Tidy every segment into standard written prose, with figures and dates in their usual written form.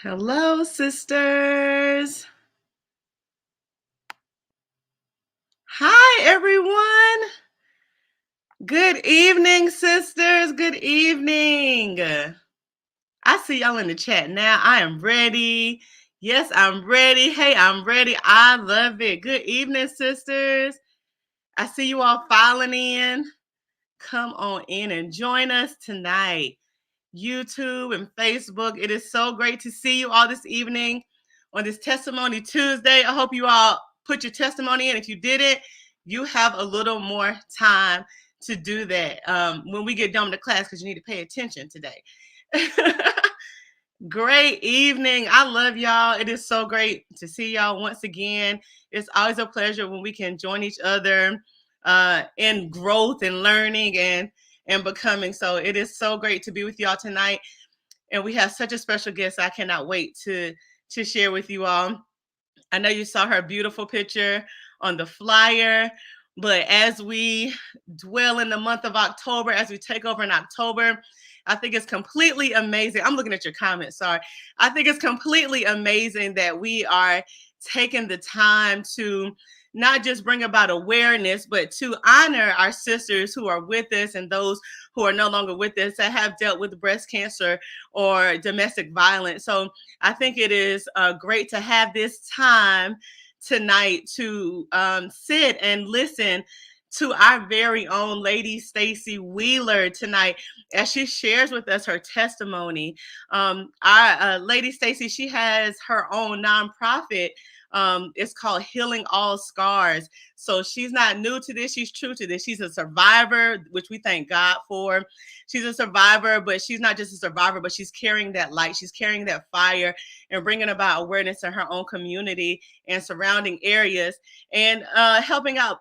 Hello, sisters. Hi, everyone. Good evening, sisters. Good evening. I see y'all in the chat now. I am ready. Yes, I'm ready. Hey, I'm ready. I love it. Good evening, sisters. I see you all filing in. Come on in and join us tonight. YouTube and Facebook. It is so great to see you all this evening on this Testimony Tuesday. I hope you all put your testimony in. If you didn't, you have a little more time to do that when we get done with the class, because you need to pay attention today. Great evening. I love y'all. It is so great to see y'all once again. It's always a pleasure when we can join each other in growth and learning and becoming. So it is so great to be with y'all tonight. And we have such a special guest. I cannot wait to share with you all. I know you saw her beautiful picture on the flyer, but as we dwell in the month of October, as we take over in October, I think it's completely amazing. I'm looking at your comments, sorry. I think it's completely amazing that we are taking the time to not just bring about awareness, but to honor our sisters who are with us and those who are no longer with us that have dealt with breast cancer or domestic violence. So I think it is great to have this time tonight to sit and listen to our very own Lady Stacy Wheeler tonight as she shares with us her testimony. Our Lady Stacy, she has her own nonprofit. It's called Healing All Scars. So she's not new to this. She's true to this. She's a survivor, which we thank God for. She's a survivor, but she's not just a survivor, but she's carrying that light. She's carrying that fire and bringing about awareness in her own community and surrounding areas and helping out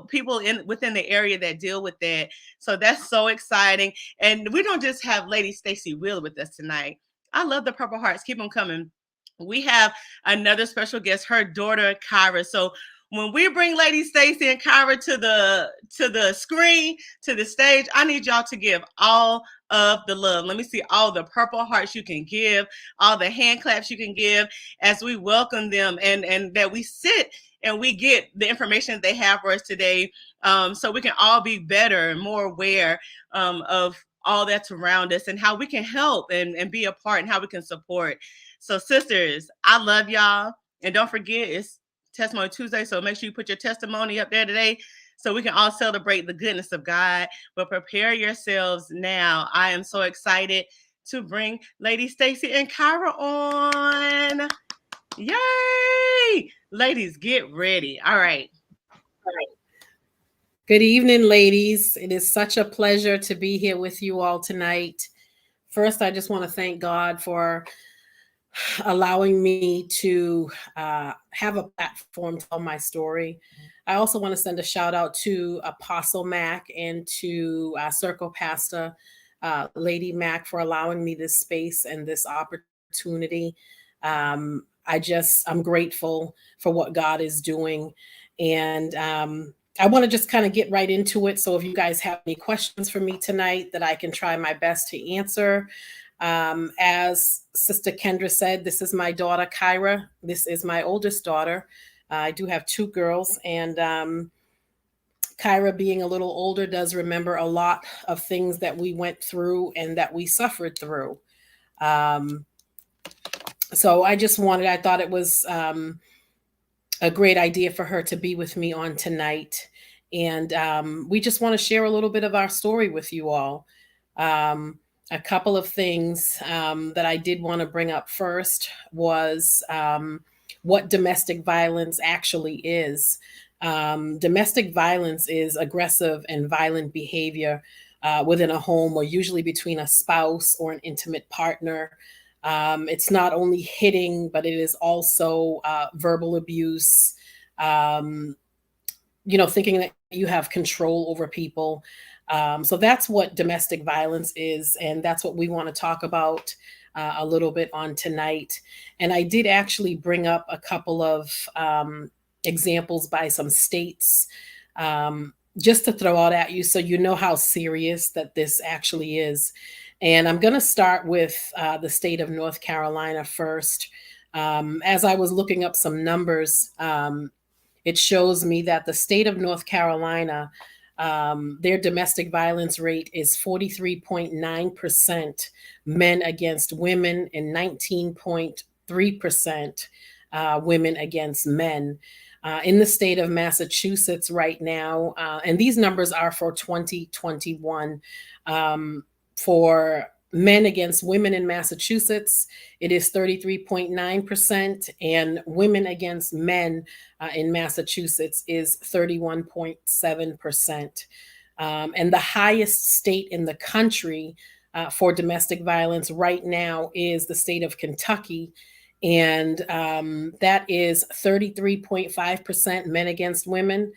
people within the area that deal with that. So that's so exciting. And we don't just have Lady Stacy Wheeler with us tonight. I love the Purple Hearts. Keep them coming. We have another special guest, her daughter Kyra. So when we bring Lady Stacy and Kyra to the screen, to the stage, I need y'all to give all of the love. Let me see all the Purple Hearts you can give, all the hand claps you can give as we welcome them and that we sit and we get the information that they have for us today, so we can all be better and more aware of all that's around us and how we can help and be a part and how we can support. So sisters, I love y'all. And don't forget, it's Testimony Tuesday, so make sure you put your testimony up there today so we can all celebrate the goodness of God. But prepare yourselves now. I am so excited to bring Lady Stacy and Kyra on. Yay! Ladies, get ready. All right. Good evening, ladies. It is such a pleasure to be here with you all tonight. First, I just want to thank God for allowing me to have a platform to tell my story. I also want to send a shout out to Apostle Mac and to Circle Pastor Lady Mac for allowing me this space and this opportunity. I'm grateful for what God is doing. And I want to just kind of get right into it. So if you guys have any questions for me tonight that I can try my best to answer. As Sister Kendra said, this is my daughter, Kyra. This is my oldest daughter. I do have two girls, and Kyra, being a little older, does remember a lot of things that we went through and that we suffered through. So I thought it was a great idea for her to be with me on tonight. And we just want to share a little bit of our story with you all. A couple of things that I did want to bring up first was what domestic violence actually is. Domestic violence is aggressive and violent behavior within a home, or usually between a spouse or an intimate partner. It's not only hitting, but it is also verbal abuse, thinking that you have control over people. So that's what domestic violence is. And that's what we want to talk about a little bit on tonight. And I did actually bring up a couple of examples by some states just to throw out at you so you know how serious that this actually is. And I'm going to start with the state of North Carolina first. As I was looking up some numbers, it shows me that the state of North Carolina, their domestic violence rate is 43.9% men against women and 19.3% women against men. In the state of Massachusetts right now, and these numbers are for 2021, for men against women in Massachusetts, it is 33.9%, and women against men in Massachusetts is 31.7%. And the highest state in the country for domestic violence right now is the state of Kentucky. And that is 33.5% men against women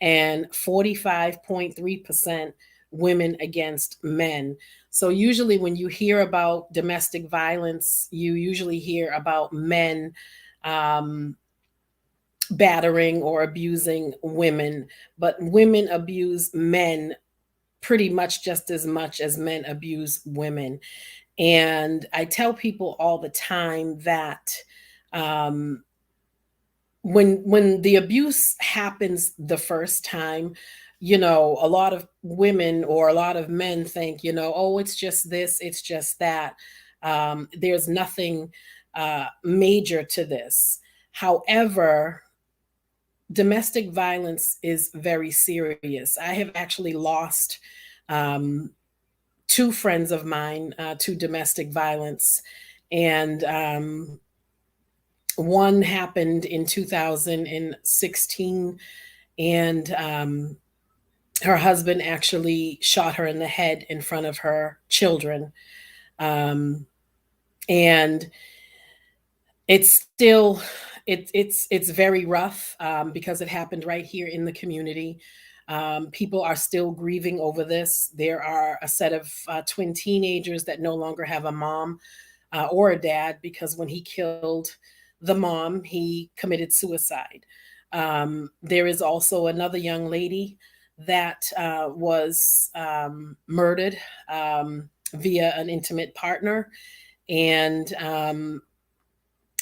and 45.3% women against men. So usually when you hear about domestic violence, you usually hear about men um, battering or abusing women, but women abuse men pretty much as men abuse women. And I tell people all the time that um, when the abuse happens the first time, a lot of women or a lot of men think, oh, it's just this, it's just that. There's nothing major to this. However, domestic violence is very serious. I have actually lost um, two friends of mine to domestic violence, and one happened in 2016, and her husband actually shot her in the head in front of her children. Um, and it's still it's very rough because it happened right here in the community. People are still grieving over this. There are a set of twin teenagers that no longer have a mom or a dad, because when he killed the mom, he committed suicide. There is also another young lady that was murdered via an intimate partner, and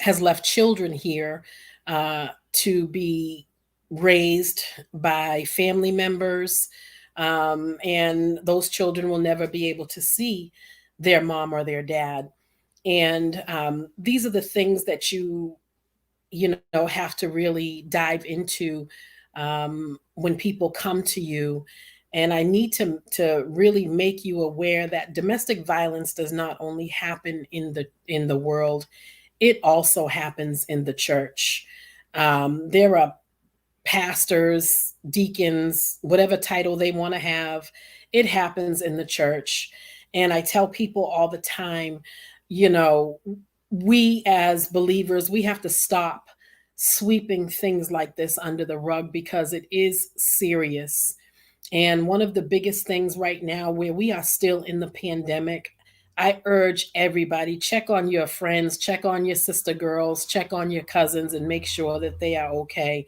has left children here to be raised by family members. And those children will never be able to see their mom or their dad. And these are the things that you have to really dive into when people come to you. And I need to really make you aware that domestic violence does not only happen in the world, it also happens in the church. There are pastors, deacons, whatever title they want to have, it happens in the church. And I tell people all the time, you know, we as believers, we have to stop sweeping things like this under the rug, because it is serious. And one of the biggest things right now, where we are still in the pandemic, I urge everybody, check on your friends, check on your sister girls, check on your cousins, and make sure that they are okay,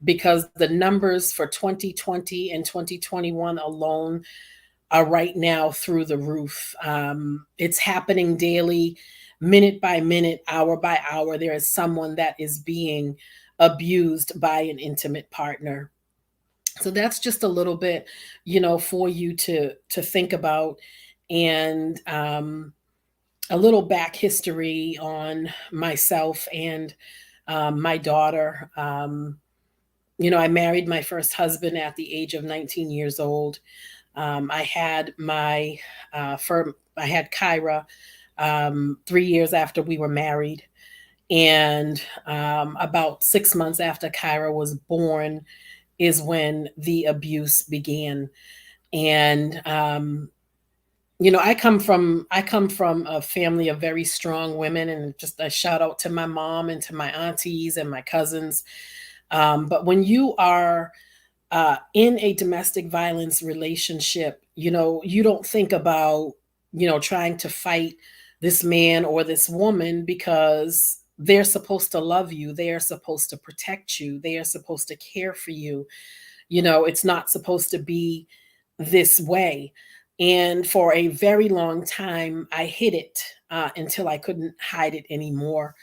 because the numbers for 2020 and 2021 alone are right now through the roof. It's happening daily, minute by minute, hour by hour. There is someone that is being abused by an intimate partner. So that's just a little bit, for you to think about. And a little back history on myself and my daughter. I married my first husband at the age of 19 years old. I had my I had Kyra 3 years after we were married, and about 6 months after Kyra was born is when the abuse began. And I come from a family of very strong women, and just a shout out to my mom and to my aunties and my cousins. But when you are in a domestic violence relationship, you don't think about, trying to fight this man or this woman, because they're supposed to love you. They are supposed to protect you. They are supposed to care for you. It's not supposed to be this way. And for a very long time, I hid it until I couldn't hide it anymore.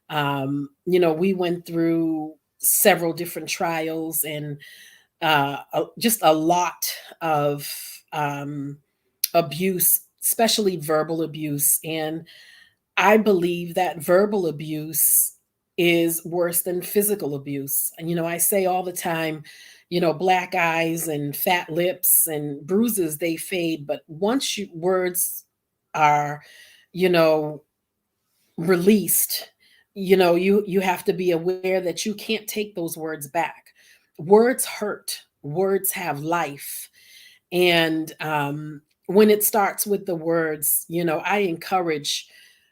We went through several different trials and just a lot of um, abuse, especially verbal abuse. And I believe that verbal abuse is worse than physical abuse. And, I say all the time, black eyes and fat lips and bruises, they fade. But once words are, you know, released, you have to be aware that you can't take those words back. Words hurt, words have life. And when it starts with the words, I encourage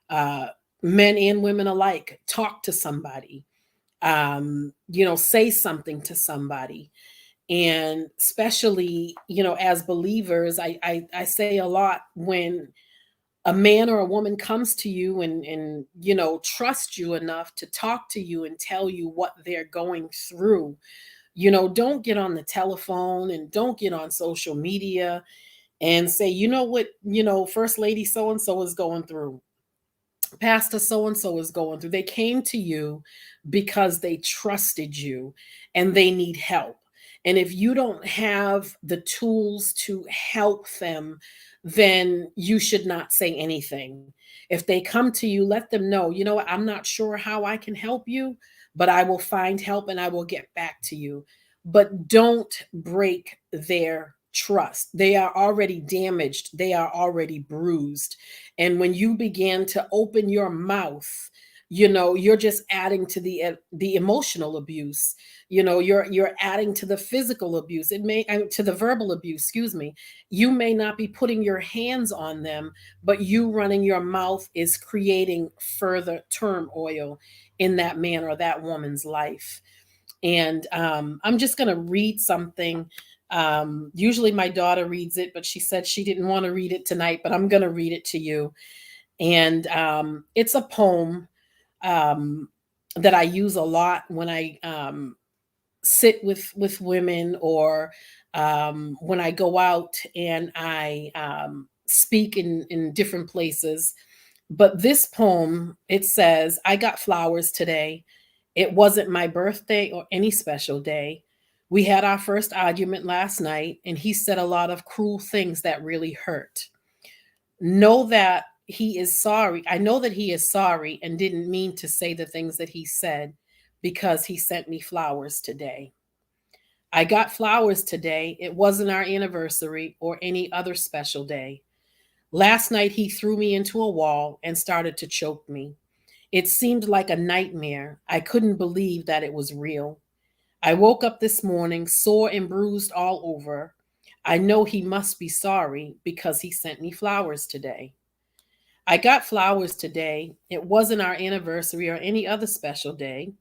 uh, men and women alike, talk to somebody, say something to somebody. And especially, as believers, I say a lot when a man or a woman comes to you and trust you enough to talk to you and tell you what they're going through. Don't get on the telephone and don't get on social media and say, what, First Lady so and so is going through, Pastor so and so is going through. They came to you because they trusted you and they need help. And if you don't have the tools to help them, then you should not say anything. If they come to you, let them know, what, I'm not sure how I can help you, but I will find help and I will get back to you. But don't break their trust. They are already damaged, they are already bruised. And when you begin to open your mouth, you're just adding to the emotional abuse. You're adding to the physical abuse. It may to the verbal abuse, excuse me. You may not be putting your hands on them, but you running your mouth is creating further turmoil in that man or that woman's life. And I'm just going to read something. Usually my daughter reads it, but she said she didn't want to read it tonight, but I'm going to read it to you. And it's a poem um, that I use a lot when I sit with women, or when I go out and I speak in different places. But this poem, it says, I got flowers today. It wasn't my birthday or any special day. We had our first argument last night, and he said a lot of cruel things that really hurt. Know that he is sorry. I know that he is sorry and didn't mean to say the things that he said because he sent me flowers today. I got flowers today. It wasn't our anniversary or any other special day. Last night he threw me into a wall and started to choke me. It seemed like a nightmare. I couldn't believe that it was real. I woke up this morning sore and bruised all over. I know he must be sorry because he sent me flowers today. I got flowers today. It wasn't our anniversary or any other special day.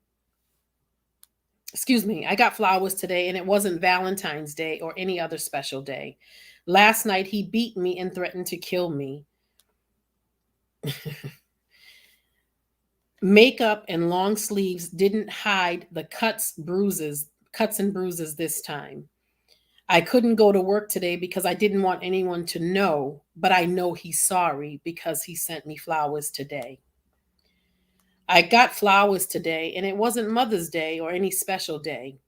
Excuse me. I got flowers today and it wasn't Valentine's Day or any other special day. Last night he beat me and threatened to kill me. Makeup and long sleeves didn't hide the cuts and bruises this time. I couldn't go to work today because I didn't want anyone to know, but I know he's sorry because he sent me flowers today. I got flowers today, and it wasn't Mother's Day or any special day.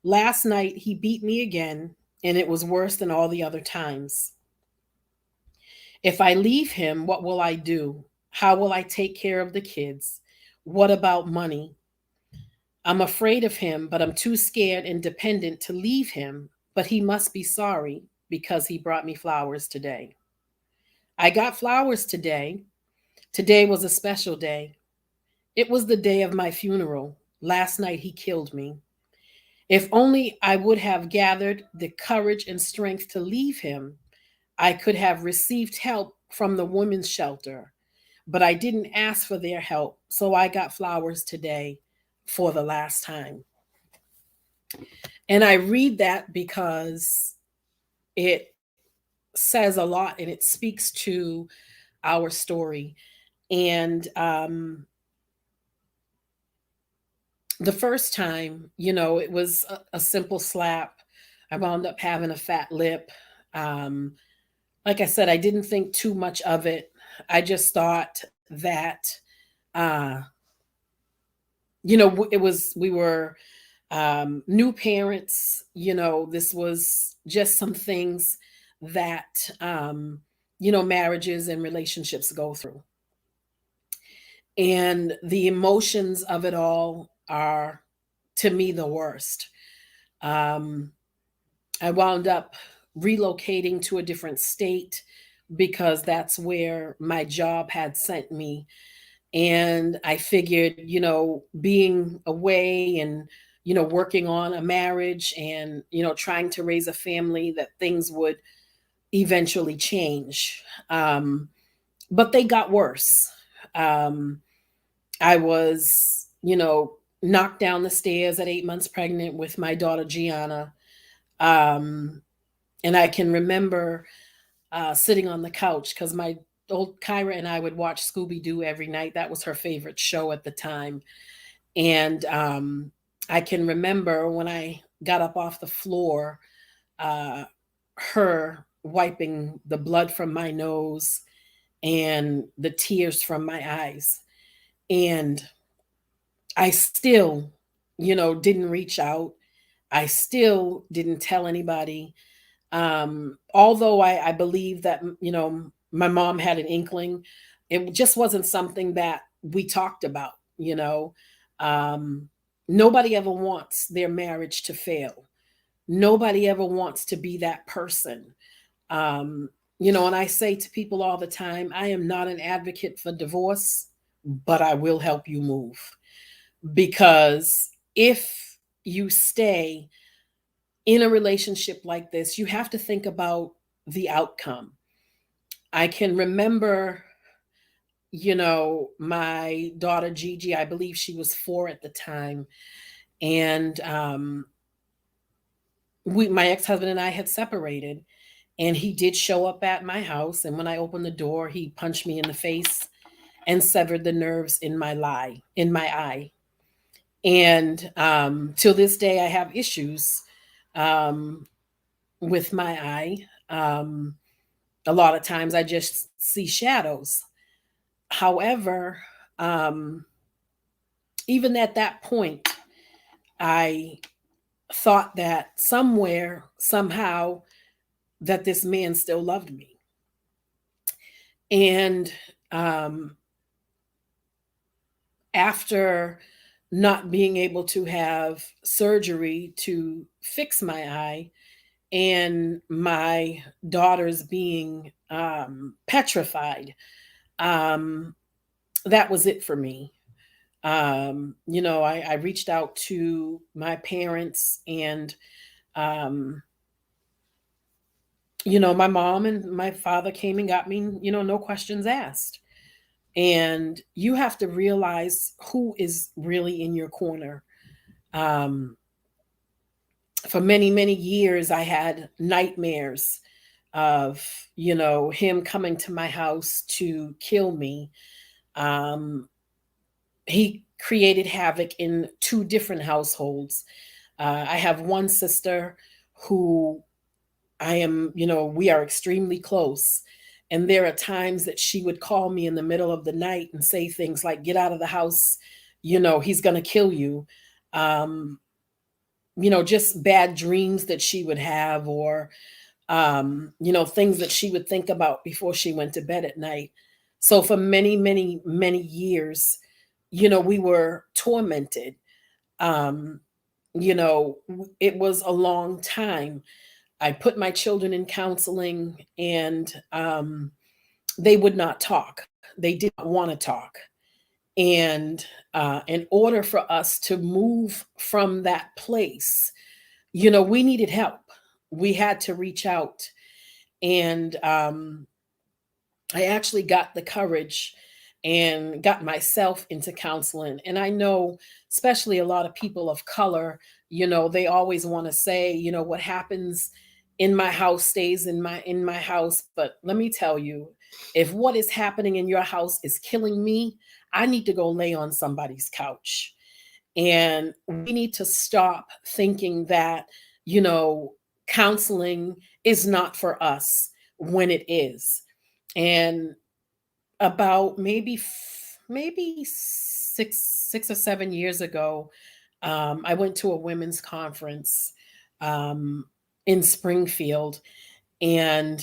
Last night, he beat me again, and it was worse than all the other times. If I leave him, what will I do? How will I take care of the kids? What about money? I'm afraid of him, but I'm too scared and dependent to leave him. But he must be sorry because he brought me flowers today. I got flowers today. Today was a special day. It was the day of my funeral. Last night he killed me. If only I would have gathered the courage and strength to leave him, I could have received help from the women's shelter. But I didn't ask for their help, so I got flowers today for the last time. And I read that because it says a lot and it speaks to our story. And the first time, it was a simple slap. I wound up having a fat lip. Um, like I said, I didn't think too much of it. I just thought that, uh, it was, we were new parents. This was just some things that, marriages and relationships go through. And the emotions of it all are, to me, the worst. Um, I wound up relocating to a different state because that's where my job had sent me. And I figured, being away and, working on a marriage and, trying to raise a family, that things would eventually change. But they got worse. Um, I was, knocked down the stairs at 8 months pregnant with my daughter, Gianna. Um, and I can remember sitting on the couch because my old Kyra and I would watch Scooby Doo every night. That was her favorite show at the time. And I can remember when I got up off the floor, uh, her wiping the blood from my nose and the tears from my eyes. And I still, didn't reach out. I still didn't tell anybody. Although I believe that, my mom had an inkling, it just wasn't something that we talked about. Um, Nobody ever wants their marriage to fail. Nobody ever wants to be that person. Um, and I say to people all the time, I am not an advocate for divorce, but I will help you move. Because if you stay in a relationship like this, you have to think about the outcome. I can remember, my daughter Gigi, I believe she was 4 at the time. And my ex husband and I had separated. And he did show up at my house. And when I opened the door, he punched me in the face and severed the nerves in my eye. And till this day, I have issues um, with my eye. Um, a lot of times I just see shadows. However, um, even at that point, I thought that somewhere, somehow, that this man still loved me. And um, after not being able to have surgery to fix my eye, and my daughters being petrified, um, that was it for me. I reached out to my parents, and um, my mom and my father came and got me, no questions asked. And you have to realize who is really in your corner. Um, for many, many years, I had nightmares of, him coming to my house to kill me. Um, he created havoc in 2 different households. I have one sister who we are extremely close. And there are times that she would call me in the middle of the night and say things like, get out of the house, he's going to kill you. Um, just bad dreams that she would have, or, things that she would think about before she went to bed at night. So for many, many, many years, we were tormented. Um, it was a long time. I put my children in counseling, and they would not talk. They did not want to talk. And in order for us to move from that place, we needed help. We had to reach out. And I actually got the courage and got myself into counseling. And I know, especially a lot of people of color, they always want to say, what happens in my house stays in my house. But let me tell you, if what is happening in your house is killing me, I need to go lay on somebody's couch. And we need to stop thinking that, you know, counseling is not for us. when it is. And about maybe 6 or 7 years ago, I went to a women's conference um, in Springfield, and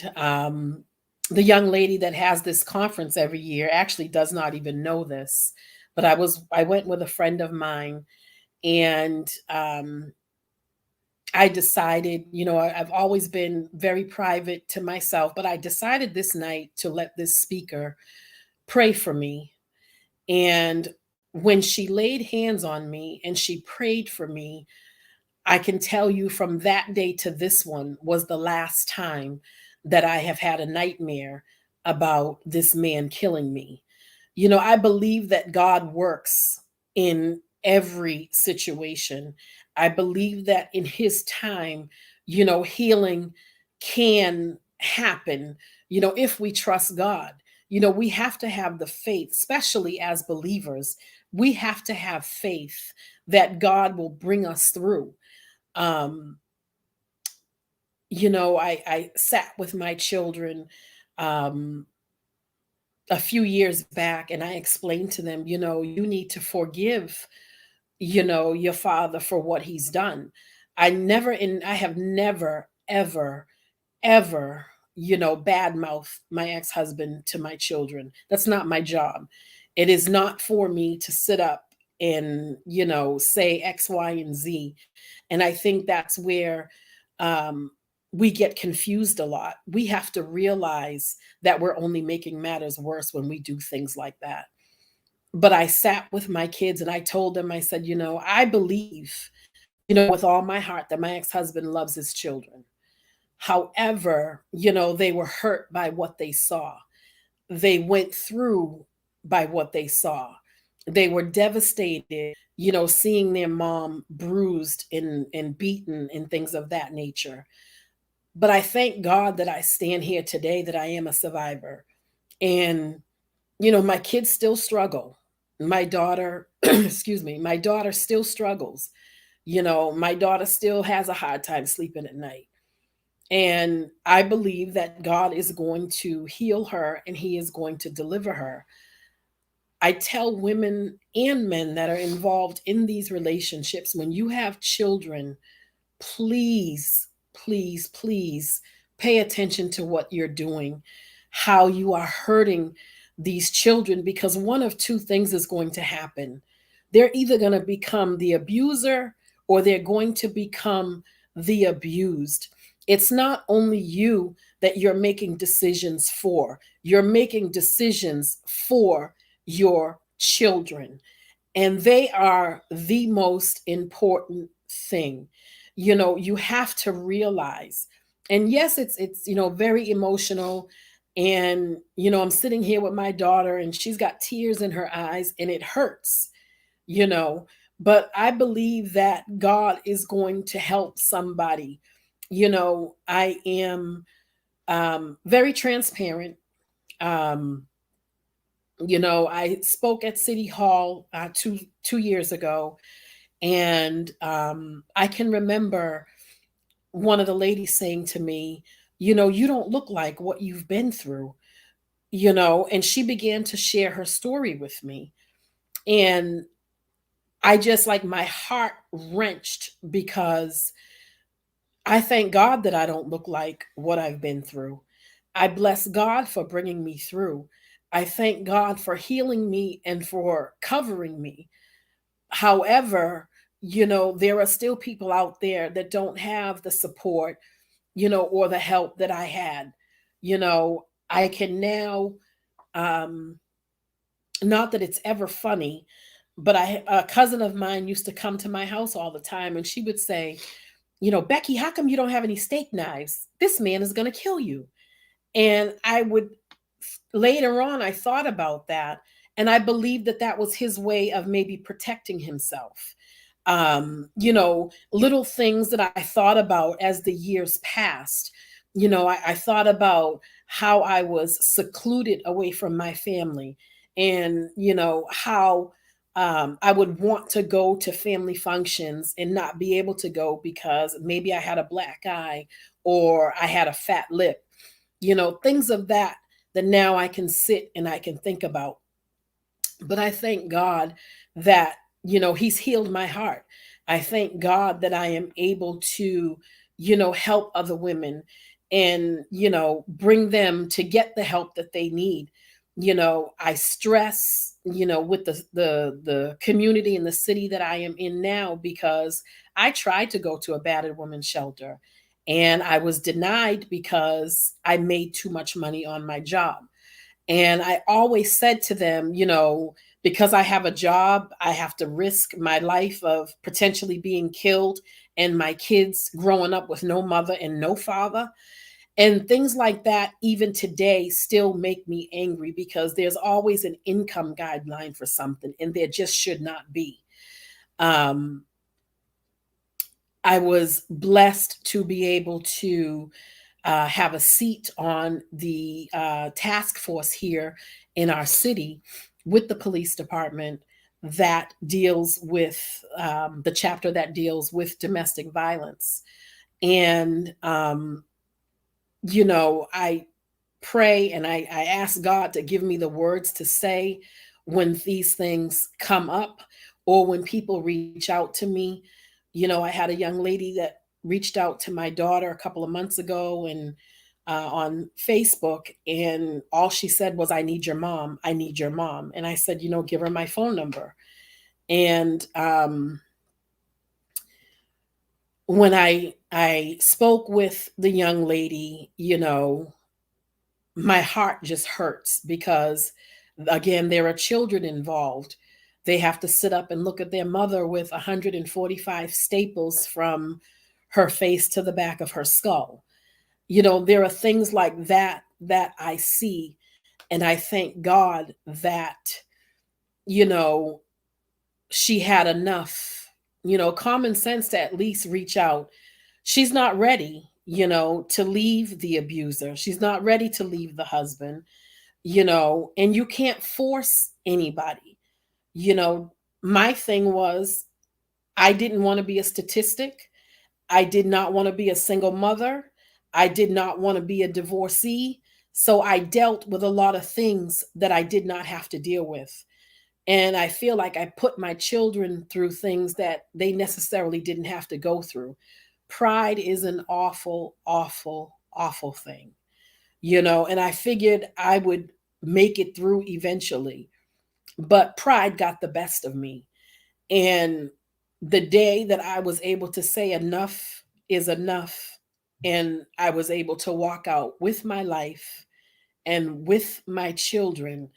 the young lady that has this conference every year actually does not even know this, but I went with a friend of mine, and I decided, I've always been very private to myself, but I decided this night to let this speaker pray for me. And when she laid hands on me and she prayed for me, I can tell you from that day to this one was the last time that I have had a nightmare about this man killing me. I believe that God works in every situation. I believe that in his time, healing can happen, if we trust God. We have to have the faith, especially as believers. We have to have faith that God will bring us through. Um, I sat with my children um, a few years back, and I explained to them, you need to forgive, your father for what he's done. I have never, ever, ever, badmouth my ex-husband to my children. That's not my job. It is not for me to sit up and, say X, Y, and Z. And I think that's where um, we get confused a lot. We have to realize that we're only making matters worse when we do things like that. But I sat with my kids and I told them, I said, I believe, with all my heart that my ex husband loves his children. However, they were hurt by what they saw. They went through by what they saw. They were devastated, seeing their mom bruised and beaten and things of that nature. But I thank God that I stand here today, that I am a survivor. And, my kids still struggle. My daughter, excuse me, my daughter still struggles. My daughter still has a hard time sleeping at night. And I believe that God is going to heal her and he is going to deliver her. I tell women and men that are involved in these relationships, when you have children, please, please, please pay attention to what you're doing, how you are hurting these children, because one of two things is going to happen. They're either going to become the abuser or they're going to become the abused. It's not only you that you're making decisions for, you're making decisions for your children, and they are the most important thing. You have to realize, and yes, it's very emotional. And I'm sitting here with my daughter and she's got tears in her eyes and it hurts, you know but I believe that God is going to help somebody. I am very transparent. um I spoke at City Hall two years ago, and I can remember one of the ladies saying to me, you don't look like what you've been through, and she began to share her story with me. And I just, like, my heart wrenched, because I thank God that I don't look like what I've been through. I bless God for bringing me through. I thank God for healing me and for covering me. However, there are still people out there that don't have the support, or the help that I had. I can now, um, not that it's ever funny, but a cousin of mine used to come to my house all the time and she would say, Becky, how come you don't have any steak knives? This man is going to kill you. And I would, later on, I thought about that. And I believed that that was his way of maybe protecting himself. Little things that I thought about as the years passed. I thought about how I was secluded away from my family, and, how I would want to go to family functions and not be able to go because maybe I had a black eye or I had a fat lip. things of that now I can sit and I can think about. But I thank God that, He's healed my heart. I thank God that I am able to, help other women and, bring them to get the help that they need. I stress, with the community and the city that I am in now, because I tried to go to a battered women's shelter and I was denied because I made too much money on my job. And I always said to them, because I have a job, I have to risk my life of potentially being killed and my kids growing up with no mother and no father. And things like that, even today, still make me angry, because there's always an income guideline for something, and there just should not be. Um, I was blessed to be able to have a seat on the task force here in our city with the police department that deals with the chapter that deals with domestic violence. And, I pray and I ask God to give me the words to say when these things come up, or when people reach out to me. I had a young lady that reached out to my daughter a couple of months ago, and on Facebook, and all she said was, "I need your mom. I need your mom." And I said, give her my phone number. And when I spoke with the young lady, my heart just hurts, because again, there are children involved. They have to sit up and look at their mother with 145 staples from her face to the back of her skull. There are things like that I see. And I thank God that, you know, she had enough, common sense to at least reach out. She's not ready, to leave the abuser. She's not ready to leave the husband, and you can't force anybody. You know, my thing was, I didn't want to be a statistic. I did not want to be a single mother. I did not want to be a divorcee. So I dealt with a lot of things that I did not have to deal with. And I feel like I put my children through things that they necessarily didn't have to go through. Pride is an awful, awful, awful thing, and I figured I would make it through eventually. But pride got the best of me. And the day that I was able to say enough is enough, and I was able to walk out with my life and with my children,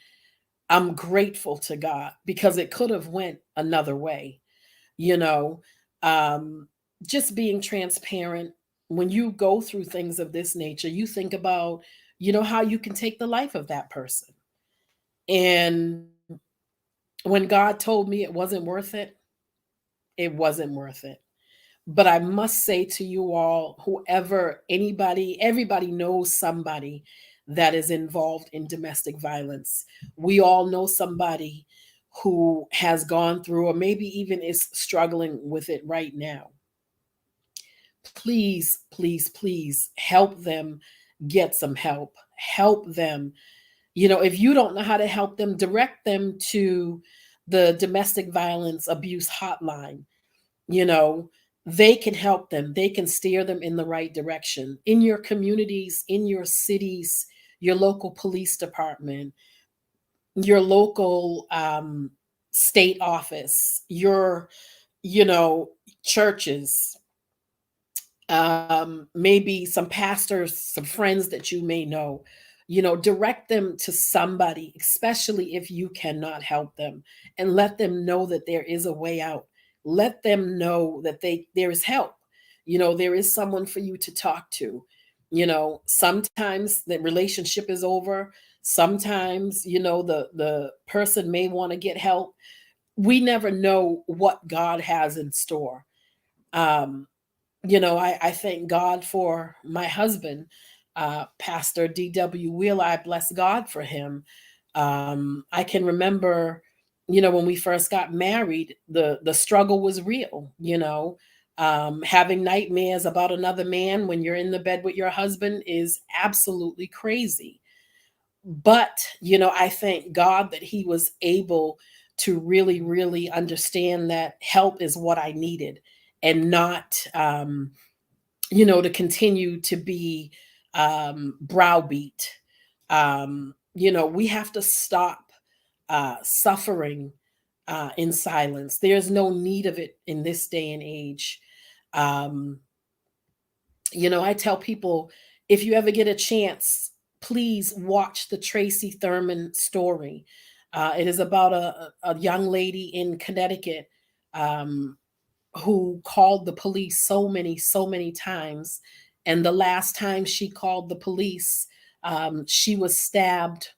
I'm grateful to God, because it could have went another way, you know. Um just being transparent, when you go through things of this nature, you think about, how you can take the life of that person. And when God told me it wasn't worth it wasn't worth it. But I must say to you all, whoever, anybody, everybody knows somebody that is involved in domestic violence. We all know somebody who has gone through, or maybe even is struggling with it right now. Please, please, please help them get some help. Help them. If you don't know how to help them, direct them to the domestic violence abuse hotline. you know they can help them, they can steer them in the right direction, in your communities, in your cities, your local police department, your local state office, your you know churches, maybe some pastors, some friends that you may know. Direct them to somebody, especially if you cannot help them, and let them know that there is a way out. Let them know that there is help. There is someone for you to talk to. Sometimes the relationship is over. Sometimes, the person may want to get help. We never know what God has in store. Um, I thank God for my husband, Pastor D.W. Wheeler. I bless God for him. I can remember, when we first got married, the struggle was real. Having nightmares about another man when you're in the bed with your husband is absolutely crazy. But, I thank God that he was able to really, really understand that help is what I needed, and not, to continue to be browbeat. We have to stop suffering in silence. There's no need of it in this day and age. Um, I tell people, if you ever get a chance, please watch the Tracy Thurman story. It is about a young lady in Connecticut, um, who called the police so many times. And the last time she called the police, she was stabbed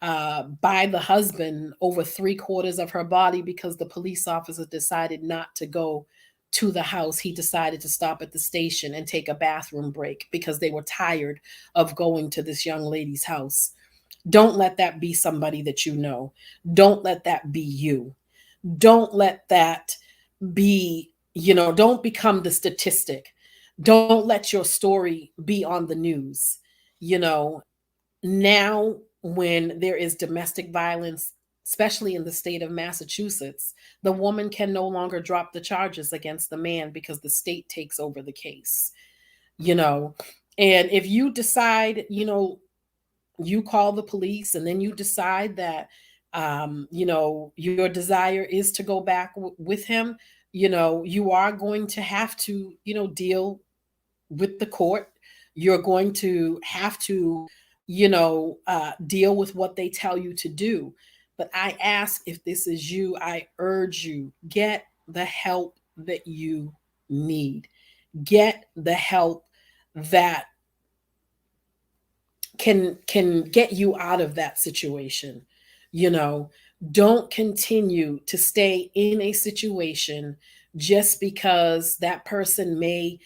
by the husband over 3/4 of her body because the police officer decided not to go to the house. He decided to stop at the station and take a bathroom break because they were tired of going to this young lady's house. Don't let that be somebody that you know. Don't let that be you. Don't let that be, don't become the statistic. Don't let your story be on the news. You know, Now, when there is domestic violence, especially in the state of Massachusetts, the woman can no longer drop the charges against the man because the state takes over the case. you know and if you decide, you call the police, and then you decide that your desire is to go back with him, you are going to have to, deal with the court. You're going to have to, deal with what they tell you to do. But I ask, if this is you, I urge you, get the help that you need. Get the help that can get you out of that situation. you know don't continue to stay in a situation just because that person may,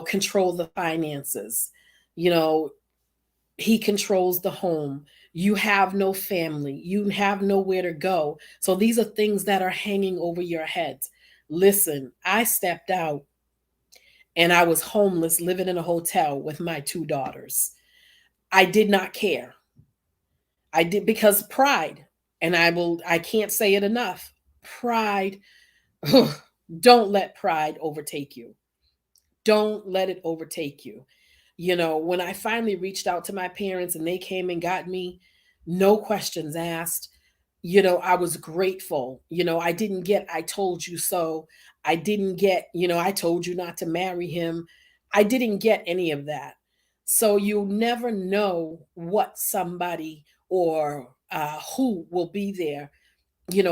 control the finances. you know he controls the home. You have no family, you have nowhere to go, so these are things that are hanging over your heads. Listen, I stepped out and I was homeless, living in a hotel with my two daughters. I did not care. I did, because pride, and I can't say it enough. Pride, don't let pride overtake you. Don't let it overtake you. When I finally reached out to my parents and they came and got me, no questions asked. I was grateful. I didn't get, I told you so. I didn't get, I told you not to marry him. I didn't get any of that. So you'll never know what somebody, or who will be there,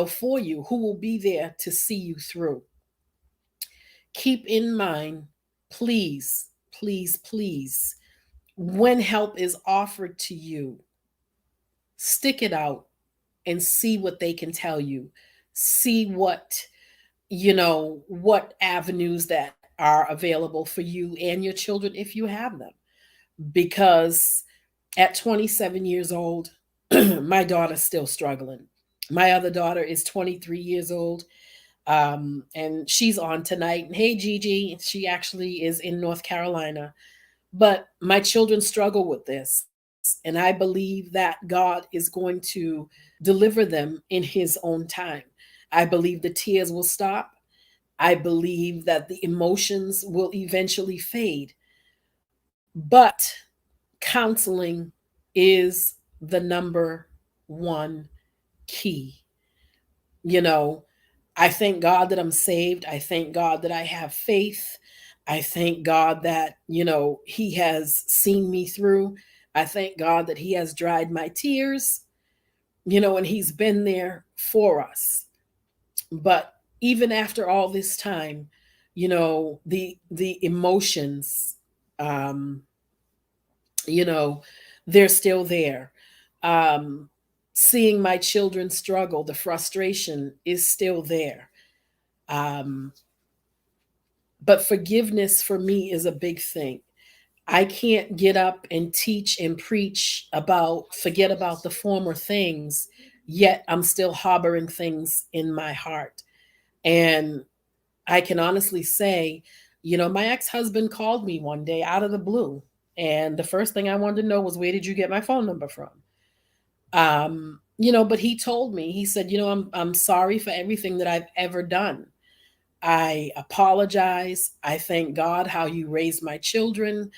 for you, who will be there to see you through. Keep in mind, please, please, please, when help is offered to you, stick it out and see what they can tell you. See what avenues that are available for you and your children if you have them. Because at 27 years old, my daughter's still struggling. My other daughter is 23 years old, and she's on tonight. And hey, Gigi, she actually is in North Carolina. But my children struggle with this, and I believe that God is going to deliver them in His own time. I believe the tears will stop. I believe that the emotions will eventually fade. But counseling is the number one key. You know, I thank God that I'm saved. I thank God that I have faith. I thank God that, He has seen me through. I thank God that He has dried my tears, and He's been there for us. But even after all this time, the emotions, um, you know, they're still there. Um, Seeing my children struggle, the frustration is still there. Um, but forgiveness for me is a big thing. I can't get up and teach and preach about forget about the former things, yet I'm still harboring things in my heart. And I can honestly say, my ex husband called me one day out of the blue. And the first thing I wanted to know was, where did you get my phone number from? But he told me, he said, I'm sorry for everything that I've ever done. I apologize. I thank God how you raised my children,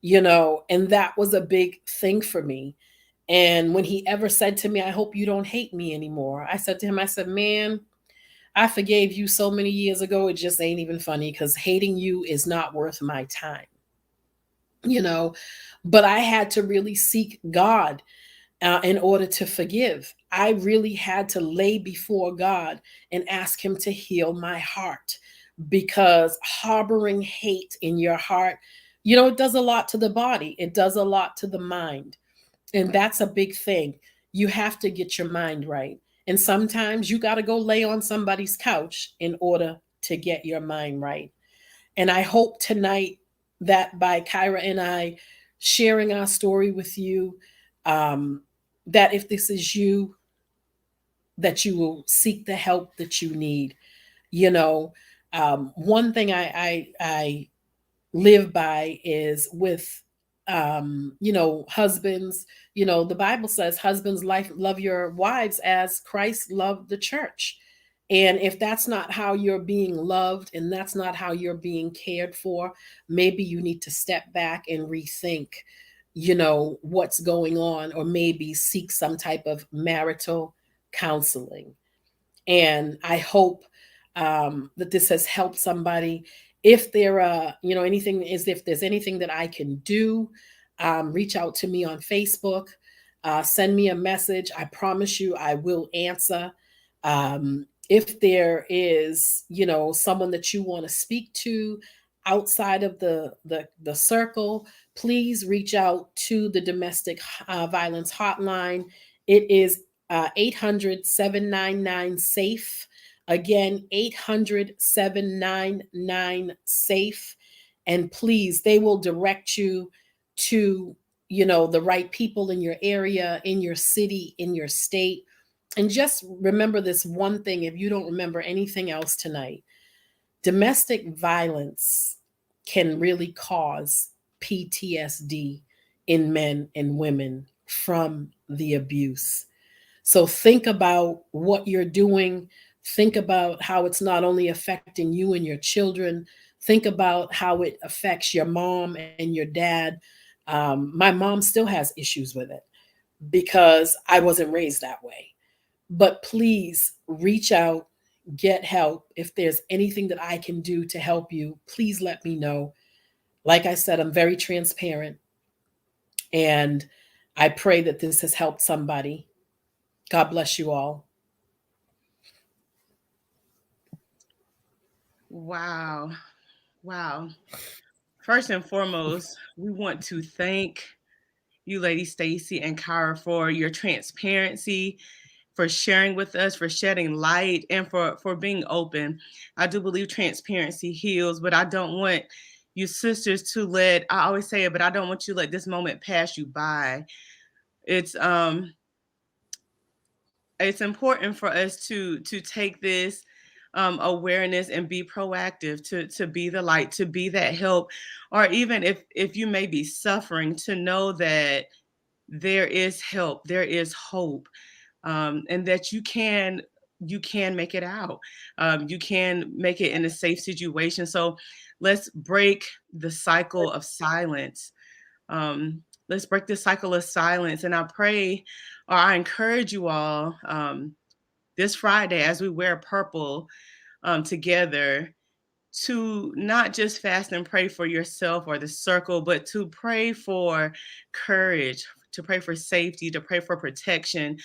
and that was a big thing for me. And when he ever said to me, I hope you don't hate me anymore, I said to him, I said, man, I forgave you so many years ago. It just ain't even funny because hating you is not worth my time, you know. But I had to really seek God in order to forgive. I really had to lay before God and ask Him to heal my heart, because harboring hate in your heart, it does a lot to the body, it does a lot to the mind. And that's a big thing. You have to get your mind right. And sometimes you got to go lay on somebody's couch in order to get your mind right. And I hope tonight that by Kyra and I sharing our story with you, um, that if this is you, that you will seek the help that you need. You know, one thing I live by is with, husbands. The Bible says, husbands, life, love your wives as Christ loved the church. And if that's not how you're being loved and that's not how you're being cared for, maybe you need to step back and rethink, what's going on, or maybe seek some type of marital counseling. And I hope that this has helped somebody. If there anything is, if there's anything that I can do, reach out to me on Facebook, send me a message. I promise you I will answer. If there is someone that you want to speak to outside of the circle, please reach out to the domestic violence hotline. It is 800 SAFE. Again, 800 SAFE. And please, they will direct you to, the right people in your area, in your city, in your state. And just remember this one thing, if you don't remember anything else tonight: domestic violence can really cause PTSD in men and women from the abuse. So think about what you're doing. Think about how it's not only affecting you and your children. Think about how it affects your mom and your dad. My mom still has issues with it because I wasn't raised that way. But please reach out, get help. If there's anything that I can do to help you, please let me know. Like I said, I'm very transparent, and I pray that this has helped somebody. God bless you all. Wow. Wow. First and foremost, we want to thank you, Lady Stacy and Kyra, for your transparency, for sharing with us, for shedding light, and for being open. I do believe transparency heals, but I don't want you sisters to let, I always say it, but I don't want you to let this moment pass you by. It's it's important for us to take this awareness and be proactive, to be the light, to be that help, or even if you may be suffering, to know that there is help, there is hope, and that you can make it out. You can make it in a safe situation. So let's break the cycle of silence. Um, let's break the cycle of silence. And I pray, or I encourage you all, this Friday as we wear purple together, to not just fast and pray for yourself or the circle, but to pray for courage, to pray for safety, to pray for protection,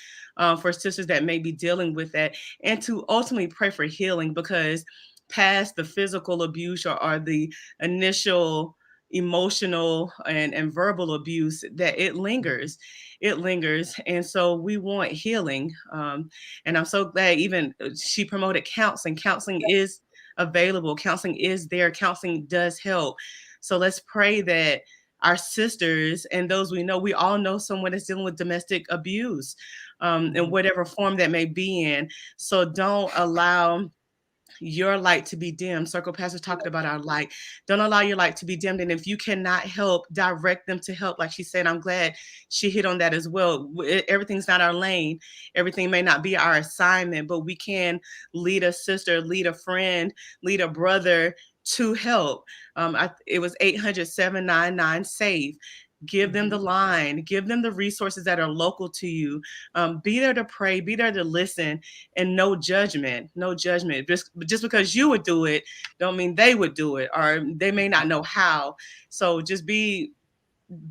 for sisters that may be dealing with that, and to ultimately pray for healing, because past the physical abuse, or the initial emotional and verbal abuse, that it lingers. And so we want healing. And I'm so glad even she promoted counseling is available. Counseling is there. Counseling does help. So let's pray that our sisters and those we know, we all know someone that's dealing with domestic abuse, in Mhm. whatever form that may be in. So don't allow your light to be dimmed. Circle Pastor talked about our light. Don't allow your light to be dimmed. And if you cannot help, direct them to help. Like she said, I'm glad she hit on that as well. Everything's not our lane. Everything may not be our assignment, but we can lead a sister, lead a friend, lead a brother to help. It was 800-799 SAVE. Give them the line, give them the resources that are local to you. Be there to pray, be there to listen, and no judgment, no judgment. Just because you would do it, don't mean they would do it, or they may not know how. So just be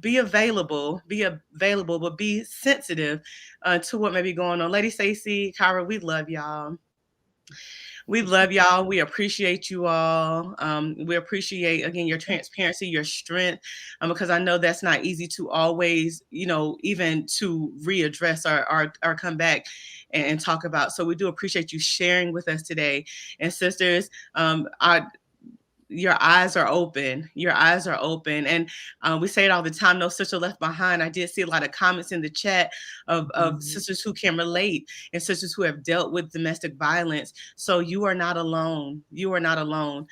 available, but be sensitive to what may be going on. Lady Stacy, Kyra, we love y'all. We love y'all. We appreciate you all. We appreciate, again, your transparency, your strength, because I know that's not easy to always, even to readdress or come back and talk about. So we do appreciate you sharing with us today. And sisters, your eyes are open. Your eyes are open. And we say it all the time, no sister left behind. I did see a lot of comments in the chat of sisters who can relate and sisters who have dealt with domestic violence. So you are not alone. You are not alone.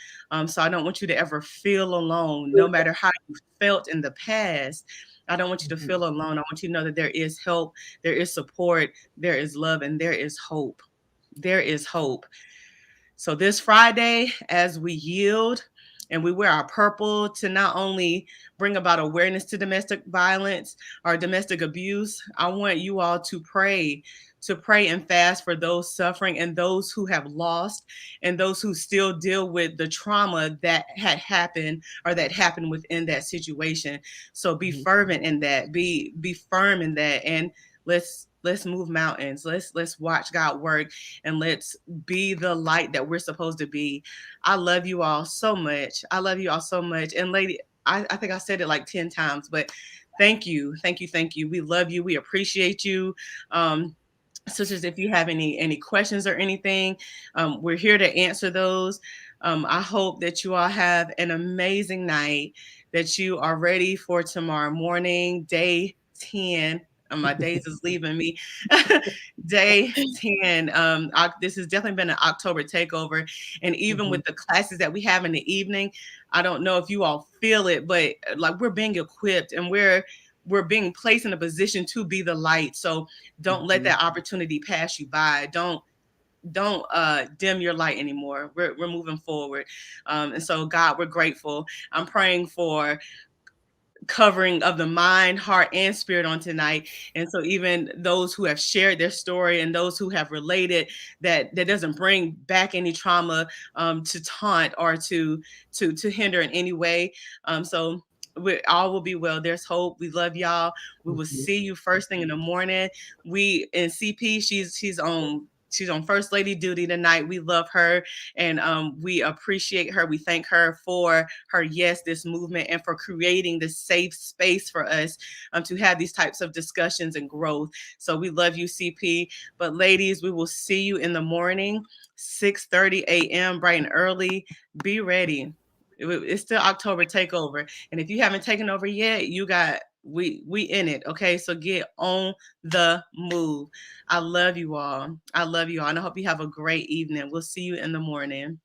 So I don't want you to ever feel alone, no matter how you felt in the past. I don't want you to feel alone. I want you to know that there is help, there is support, there is love, and there is hope. There is hope. So this Friday, as we yield and we wear our purple to not only bring about awareness to domestic violence or domestic abuse, I want you all to pray and fast for those suffering and those who have lost and those who still deal with the trauma that had happened or that happened within that situation. So be fervent in that, be firm in that, and let's move mountains. Let's watch God work, and let's be the light that we're supposed to be. I love you all so much. I love you all so much. And lady, I think I said it like 10 times, but thank you. Thank you. Thank you. We love you. We appreciate you. Sisters, if you have any questions or anything, we're here to answer those. I hope that you all have an amazing night, that you are ready for tomorrow morning, day 10. My days is leaving me. Day 10. This has definitely been an October takeover. And even with the classes that we have in the evening, I don't know if you all feel it, but like we're being equipped and we're being placed in a position to be the light. So don't let that opportunity pass you by. Don't dim your light anymore. We're moving forward. And so God, we're grateful. I'm praying for covering of the mind, heart, and spirit on tonight. And so even those who have shared their story and those who have related, that doesn't bring back any trauma to taunt or to hinder in any way. So we all will be well. There's hope. We love y'all. We will see you first thing in the morning. We in CP, she's on first lady duty tonight. We love her, and we appreciate her. We thank her for her yes this movement and for creating this safe space for us to have these types of discussions and growth. So we love you, CP. But ladies, we will see you in the morning, 6:30 a.m. bright and early. Be ready. It's still October takeover, and if you haven't taken over yet, we in it. Okay, so get on the move. I love you all. I love you all, and I hope you have a great evening. We'll see you in the morning.